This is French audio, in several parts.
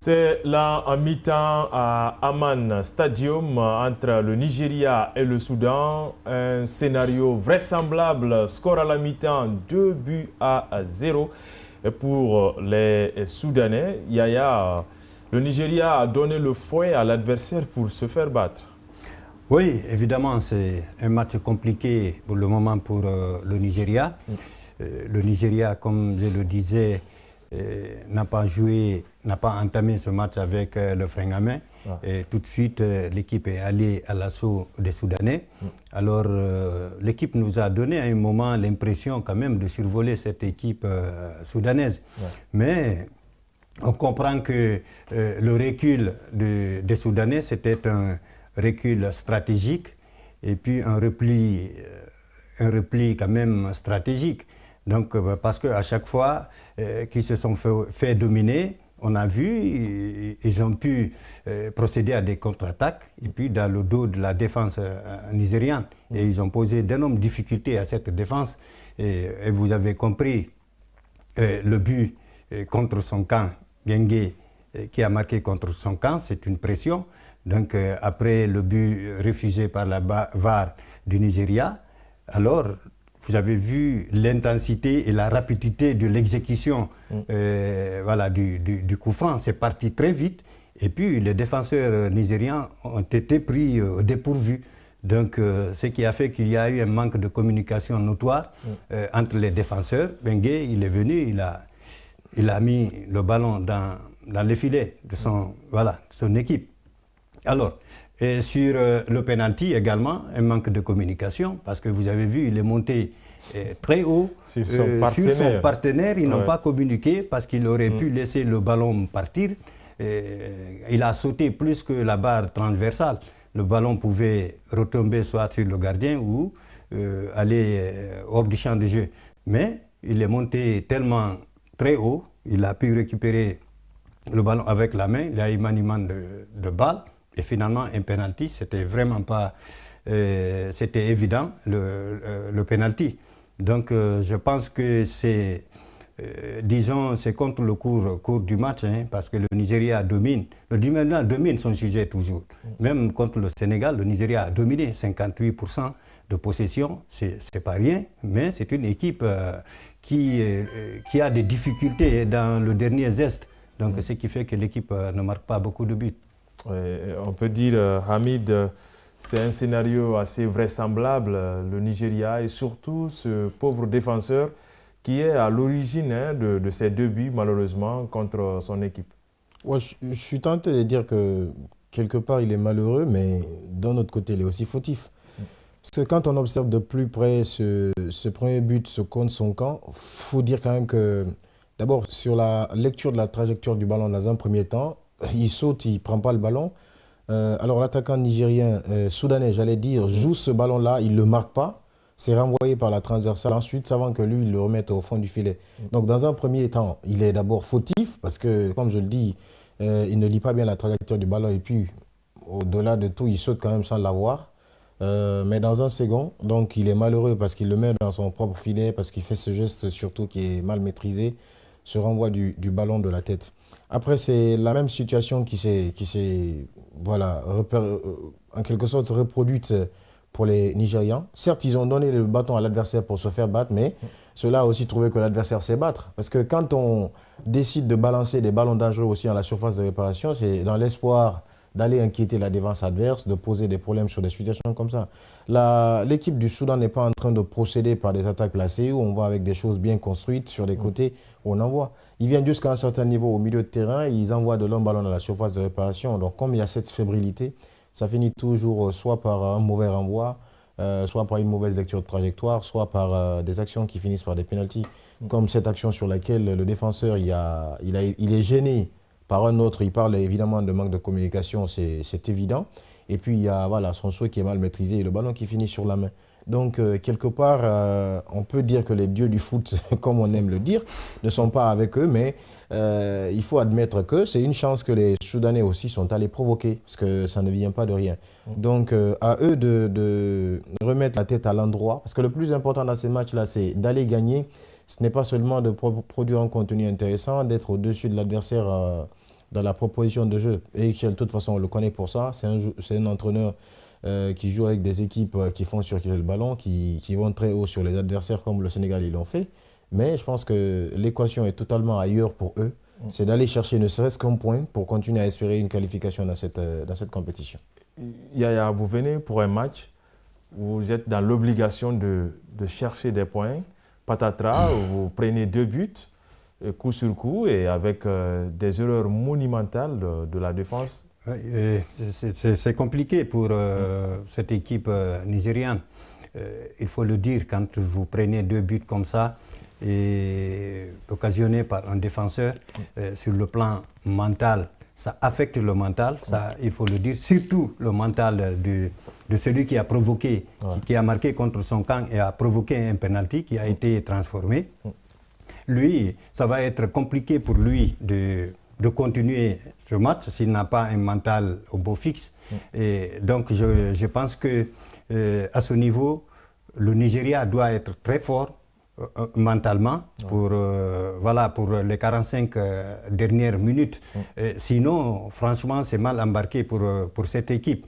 C'est là en mi-temps à Amman Stadium entre le Nigeria et le Soudan. Un scénario vraisemblable, score à la mi-temps 2-0. Et pour les Soudanais, Yaya, le Nigeria a donné le fouet à l'adversaire pour se faire battre. Oui, évidemment, c'est un match compliqué pour le moment pour le Nigeria. Le Nigeria, comme je le disais, n'a pas entamé ce match avec le frein à main. Et tout de suite, l'équipe est allée à l'assaut des Soudanais. Alors, l'équipe nous a donné à un moment l'impression quand même de survoler cette équipe soudanaise. Mais on comprend que le recul des Soudanais, c'était un recul stratégique et puis un repli quand même stratégique. Donc, parce qu'à chaque fois qu'ils se sont fait dominer, on a vu, ils ont pu procéder à des contre-attaques et puis dans le dos de la défense nigériane. Et ils ont posé d'énormes difficultés à cette défense. Et vous avez compris le but contre son camp, Gengue, qui a marqué contre son camp, c'est une pression. Donc, après le but refusé par la VAR du Nigeria, alors, vous avez vu l'intensité et la rapidité de l'exécution du coup franc. C'est parti très vite. Et puis, les défenseurs nigérians ont été pris au dépourvu. Donc, ce qui a fait qu'il y a eu un manque de communication notoire entre les défenseurs. Bengue, il est venu, il a mis le ballon dans les filets de son équipe. Alors, et sur le penalty également, un manque de communication, parce que vous avez vu, il est monté très haut sur son partenaire. Ils n'ont pas communiqué parce qu'il aurait pu laisser le ballon partir. Il a sauté plus que la barre transversale. Le ballon pouvait retomber soit sur le gardien ou aller hors du champ de jeu. Mais il est monté tellement très haut, il a pu récupérer le ballon avec la main, il a eu maniement de balle. Et finalement, un penalty, c'était vraiment pas... c'était évident, le penalty. Donc, je pense que c'est... disons, c'est contre le cours du match, parce que le Nigeria domine. Le Nigeria domine son sujet toujours. Même contre le Sénégal, le Nigeria a dominé 58% de possession. C'est pas rien, mais c'est une équipe qui a des difficultés dans le dernier geste. Donc, ce qui fait que l'équipe ne marque pas beaucoup de buts. On peut dire, Hamid, c'est un scénario assez vraisemblable, le Nigeria, et surtout ce pauvre défenseur qui est à l'origine de ces deux buts, malheureusement, contre son équipe. Ouais, je suis tenté de dire que quelque part, il est malheureux, mais d'un autre côté, il est aussi fautif. Parce que quand on observe de plus près ce premier but, ce contre son camp, il faut dire quand même que, d'abord, sur la lecture de la trajectoire du ballon dans un premier temps, il saute, il ne prend pas le ballon. Alors l'attaquant nigérien, soudanais, j'allais dire, joue ce ballon-là, il ne le marque pas. C'est renvoyé par la transversale. Ensuite, avant que lui, il le remette au fond du filet. Donc dans un premier temps, il est d'abord fautif parce que, comme je le dis, il ne lit pas bien la trajectoire du ballon. Et puis, au-delà de tout, il saute quand même sans l'avoir. Mais dans un second, donc il est malheureux parce qu'il le met dans son propre filet, parce qu'il fait ce geste surtout qui est mal maîtrisé, ce renvoi du ballon de la tête. Après, c'est la même situation qui s'est en quelque sorte reproduite pour les Nigérians. Certes, ils ont donné le bâton à l'adversaire pour se faire battre, mais cela a aussi trouvé que l'adversaire sait battre. Parce que quand on décide de balancer des ballons dangereux aussi à la surface de réparation, c'est dans l'espoir d'aller inquiéter la défense adverse, de poser des problèmes sur des situations comme ça. L'équipe du Soudan n'est pas en train de procéder par des attaques placées où on va avec des choses bien construites sur les côtés où on envoie. Ils viennent jusqu'à un certain niveau au milieu de terrain et ils envoient de longs ballons à la surface de réparation. Donc comme il y a cette fébrilité, ça finit toujours soit par un mauvais renvoi, soit par une mauvaise lecture de trajectoire, soit par des actions qui finissent par des pénaltys. Comme cette action sur laquelle le défenseur il est gêné par un autre, il parle évidemment de manque de communication, c'est évident. Et puis il y a son saut qui est mal maîtrisé et le ballon qui finit sur la main. Donc quelque part, on peut dire que les dieux du foot, comme on aime le dire, ne sont pas avec eux, mais il faut admettre que c'est une chance que les Soudanais aussi sont allés provoquer, parce que ça ne vient pas de rien. Donc à eux de remettre la tête à l'endroit, parce que le plus important dans ces matchs-là, c'est d'aller gagner. Ce n'est pas seulement de produire un contenu intéressant, d'être au-dessus de l'adversaire dans la proposition de jeu. Et de toute façon, on le connaît pour ça. C'est un entraîneur qui joue avec des équipes qui font circuler le ballon, qui vont très haut sur les adversaires comme le Sénégal, ils l'ont fait. Mais je pense que l'équation est totalement ailleurs pour eux. C'est d'aller chercher ne serait-ce qu'un point pour continuer à espérer une qualification dans cette compétition. Yaya, vous venez pour un match, vous êtes dans l'obligation de chercher des points. Patatras, vous prenez 2 buts, coup sur coup, et avec des erreurs monumentales de la défense. C'est compliqué pour cette équipe nigériane. Il faut le dire, quand vous prenez 2 buts comme ça, et occasionnés par un défenseur, sur le plan mental, ça affecte le mental, ça, il faut le dire, surtout le mental de celui qui a provoqué, qui a marqué contre son camp et a provoqué un penalty qui a été transformé. Lui, ça va être compliqué pour lui de continuer ce match s'il n'a pas un mental au beau fixe. Et donc je pense que à ce niveau, le Nigeria doit être très fort mentalement pour, pour les 45 dernières minutes. Sinon, franchement, c'est mal embarqué pour cette équipe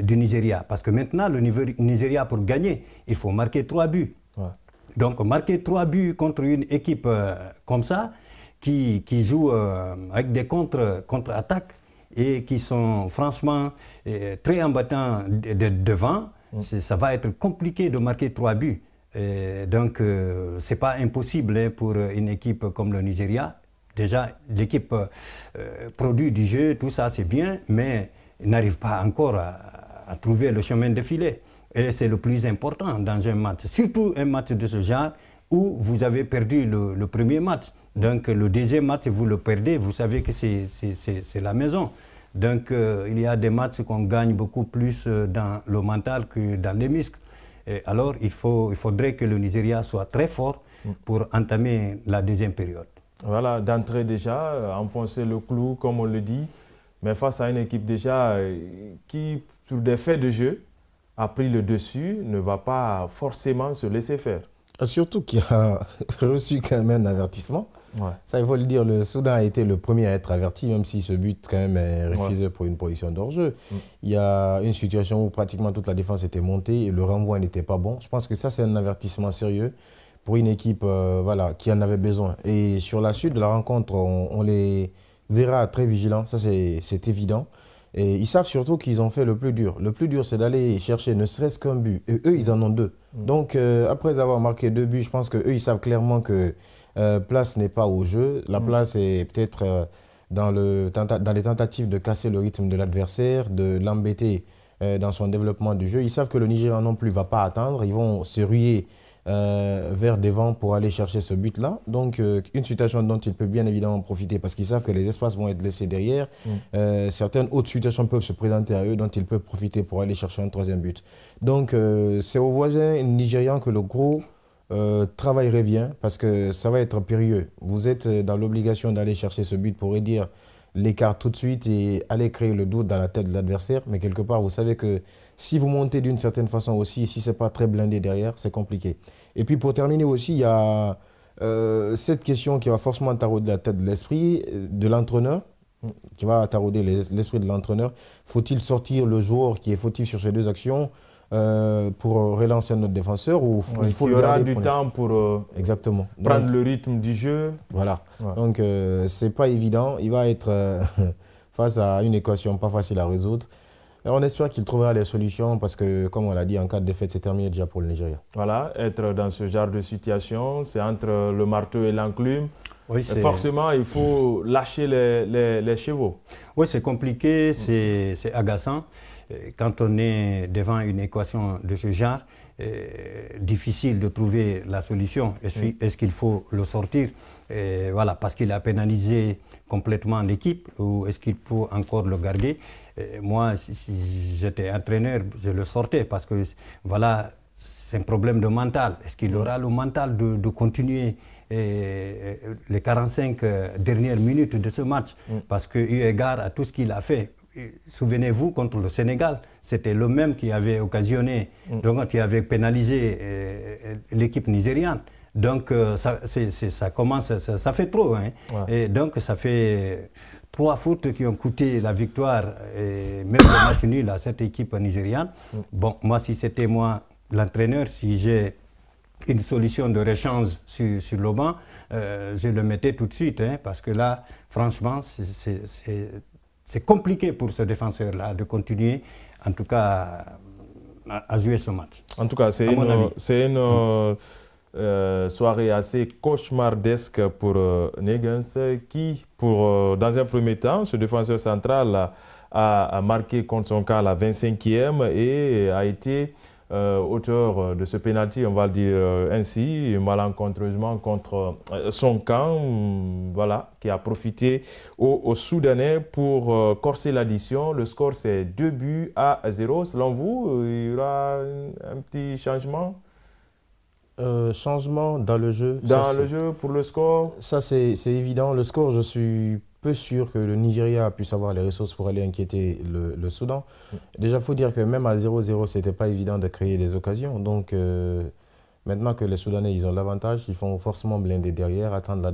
du Nigeria. Parce que maintenant, le Nigeria, pour gagner, il faut marquer 3 buts. Donc, marquer 3 buts contre une équipe comme ça, qui joue avec des contre-attaques et qui sont franchement très embêtants devant, ça va être compliqué de marquer 3 buts. Donc, ce n'est pas impossible pour une équipe comme le Nigeria. Déjà, l'équipe produit du jeu, tout ça c'est bien, mais n'arrive pas encore à trouver le chemin de filet. Et c'est le plus important dans un match, surtout un match de ce genre où vous avez perdu le premier match. Donc, le deuxième match, vous le perdez, vous savez que c'est la maison. Donc, il y a des matchs qu'on gagne beaucoup plus dans le mental que dans les muscles. Et alors, il faudrait que le Nigeria soit très fort pour entamer la deuxième période. Voilà, d'entrée déjà, enfoncer le clou, comme on le dit, mais face à une équipe déjà qui, sur des faits de jeu, a pris le dessus, ne va pas forcément se laisser faire. Surtout qu'il a reçu quand même un avertissement. Ça, il faut le dire, le Soudan a été le premier à être averti, même si ce but quand même est refusé pour une position d'hors-jeu. Il y a une situation où pratiquement toute la défense était montée et le renvoi n'était pas bon. Je pense que ça, c'est un avertissement sérieux pour une équipe qui en avait besoin. Et sur la suite de la rencontre, on les verra très vigilants, ça c'est évident. Et ils savent surtout qu'ils ont fait le plus dur. Le plus dur, c'est d'aller chercher ne serait-ce qu'un but. Et eux, ils en ont 2. Donc, après avoir marqué 2 buts, je pense qu'eux, ils savent clairement que place n'est pas au jeu. La place est peut-être dans les tentatives de casser le rythme de l'adversaire, de l'embêter dans son développement du jeu. Ils savent que le Nigeria non plus ne va pas attendre. Ils vont se ruer vers devant pour aller chercher ce but-là. Donc, une situation dont il peut bien évidemment profiter parce qu'ils savent que les espaces vont être laissés derrière. Certaines autres situations peuvent se présenter à eux dont ils peuvent profiter pour aller chercher un 3e but. Donc, c'est aux voisins nigérians que le gros travail revient parce que ça va être périlleux. Vous êtes dans l'obligation d'aller chercher ce but pour réduire l'écart tout de suite et aller créer le doute dans la tête de l'adversaire. Mais quelque part, vous savez que si vous montez d'une certaine façon aussi, si ce n'est pas très blindé derrière, c'est compliqué. Et puis pour terminer aussi, il y a cette question qui va forcément tarauder la tête de l'esprit de l'entraîneur, qui va tarauder l'esprit de l'entraîneur. Faut-il sortir le joueur qui est fautif sur ces 2 actions pour relancer notre défenseur ou il faut il y aura du temps pour exactement. Prendre le rythme du jeu. Voilà. Donc, ce n'est pas évident. Il va être face à une équation pas facile à résoudre. Et on espère qu'il trouvera les solutions parce que, comme on l'a dit, en cas de défaite, c'est terminé déjà pour le Nigeria. Voilà, être dans ce genre de situation, c'est entre le marteau et l'enclume. Oui, forcément, il faut lâcher les chevaux. Oui, c'est compliqué, c'est agaçant. Quand on est devant une équation de ce genre, difficile de trouver la solution. Est-ce qu'il faut le sortir voilà, parce qu'il a pénalisé complètement l'équipe ou est-ce qu'il faut encore le garder? Moi, si j'étais entraîneur, je le sortais parce que voilà, c'est un problème de mental. Est-ce qu'il aura le mental de continuer les 45 dernières minutes de ce match? Parce que, eu égard à tout ce qu'il a fait, souvenez-vous, contre le Sénégal, c'était le même qui avait occasionné, donc qui avait pénalisé l'équipe nigériane. Donc ça commence, ça fait trop. Hein. Et donc ça fait 3 fautes qui ont coûté la victoire et même le match nul à cette équipe nigériane. Bon, moi, si c'était moi l'entraîneur, si j'ai une solution de rechange sur le banc, je le mettais tout de suite, hein, parce que là, franchement, c'est compliqué pour ce défenseur-là de continuer, en tout cas, à jouer ce match. En tout cas, c'est une soirée assez cauchemardesque pour Negens qui, dans un premier temps, ce défenseur central a marqué contre son camp la 25e et a été auteur de ce pénalty, on va le dire ainsi, malencontreusement contre son camp, voilà, qui a profité aux Soudanais pour corser l'addition. Le score, c'est 2-0. Selon vous, il y aura un petit changement? Changement dans le jeu. Dans le jeu pour le score? Ça, c'est évident. Le score, je suis peu sûr que le Nigeria puisse avoir les ressources pour aller inquiéter le Soudan. Déjà, il faut dire que même à 0-0, ce n'était pas évident de créer des occasions. Donc, maintenant que les Soudanais ils ont l'avantage, ils font forcément blinder derrière, attendre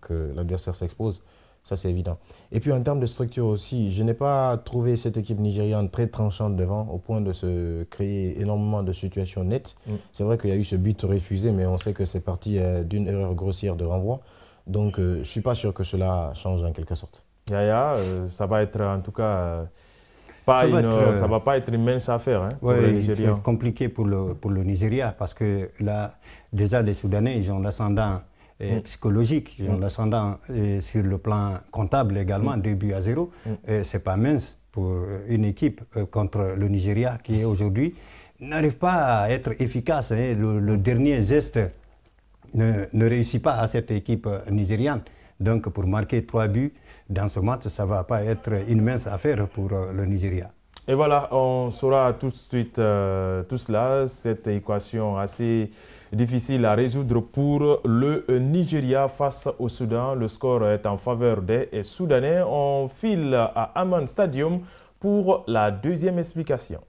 que l'adversaire s'expose. Ça, c'est évident. Et puis, en termes de structure aussi, je n'ai pas trouvé cette équipe nigériane très tranchante devant, au point de se créer énormément de situations nettes. C'est vrai qu'il y a eu ce but refusé, mais on sait que c'est parti d'une erreur grossière de renvoi. Donc, je ne suis pas sûr que cela change en quelque sorte. Yaya, ça va être en tout cas ça va pas être une mince affaire, hein, pour le Nigeria. Ça va être compliqué pour le Nigeria parce que là, déjà, les Soudanais, ils ont l'ascendant psychologique, ils ont l'ascendant sur le plan comptable également, 2-0. Ce n'est pas mince pour une équipe contre le Nigeria qui aujourd'hui n'arrive pas à être efficace. Hein. Le dernier geste ne réussit pas à cette équipe nigériane. Donc pour marquer 3 buts dans ce match, ça ne va pas être une mince affaire pour le Nigeria. Et voilà, on saura tout de suite tout cela, cette équation assez difficile à résoudre pour le Nigeria face au Soudan. Le score est en faveur des Soudanais. On file à Amman Stadium pour la deuxième explication.